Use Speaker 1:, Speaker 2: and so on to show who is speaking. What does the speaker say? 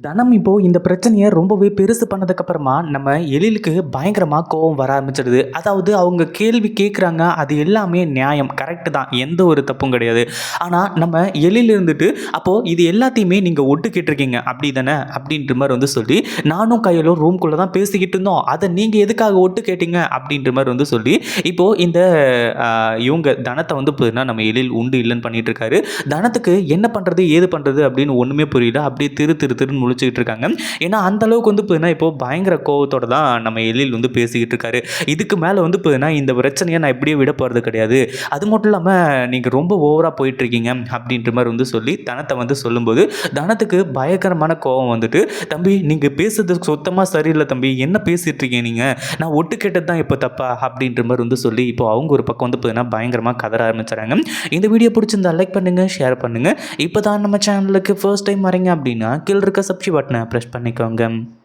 Speaker 1: தனம் இப்போ இந்த பிரச்சனைய ரொம்பவே பெருசு பண்ணதுக்கப்புறமா, நம்ம எழிலுக்கு பயங்கரமா கோவம் வர ஆரம்பிச்சிடுது. அதாவது அவங்க கேள்வி கேட்குறாங்க. அது எல்லாமே நியாயம். கரெக்ட் தான். எந்த ஒரு தப்பும் கிடையாது. ஆனா, நம்ம எழில் இருந்துட்டு, "அப்போ இது எல்லாத்தையுமே நீங்க ஒட்டு கேட்டுருக்கீங்க. அப்படி தானே?" அப்படின்ற மாரி சொல்லி, "நானும் கையலும் ரூம்குள்ள தான் பேசிக்கிட்டு இருந்தோம். அத நீங்க எதுக்காக ஒட்டு கேட்டீங்க?" அப்படின்ற மாரி சொல்லி, இப்போ இந்த அ இவங்க தனத்த பார்த்தீங்கன்னா, நம்ம எழில் உண்டு இல்லன்னு பண்ணிட்டு இருக்காரு. தனத்துக்கு என்ன பண்றது? ஏது பண்றது? அப்படின்னு ஒண்ணுமே புரியல. அப்படியே திரு திரு திருன்னு முழிச்சுக்கிட்டு இருக்காங்க. ஏன்னா அந்த அளவுக்கு பார்த்தீங்கன்னா, இப்போ பயங்கர கோவத்தோட தான் நம்ம எழில் பேசிக்கிட்டு இருக்காரு. இதுக்கு மேல பார்த்தீங்கன்னா, இந்த பிரச்சனைய நான் இப்படியே விட போறது கிடையாது. அது மட்டும் இல்லாம நீங்க ரொம்ப ஓவரா போயிட்டு இருக்கீங்க அப்படின்ற மாரி சொல்லி தனத்த சொல்லும்போது, தனத்துக்கு பயங்கரமான கோவம் வந்துட்டு, "தம்பி நீங்க பேசுறது சுத்தமா சரியில்ல தம்பி. என்ன பேசிட்டு இருக்கீங்க நீங்க? நான் ஒட்டு கேட்டது தான் இப்ப தப்பா?" அப்படின்ற மாரி சொல்லி இப்போ அவங்க ஒரு பக்கம் பார்த்தீங்கன்னா, பயங்கரமா கதற ஆரம்பிச்சுறாங்க. இந்த வீடியோ பிடிச்சிருந்தா லைக் பண்ணுங்க, ஷேர் பண்ணுங்க. இப்பதான் நம்ம சேனலுக்கு ஃபர்ஸ்ட் டைம் வரீங்க அப்படின்னா, கீழ இருக்க சப்ஸ்கிரைப் பட்டன பிரஸ் பண்ணிக்கோங்க.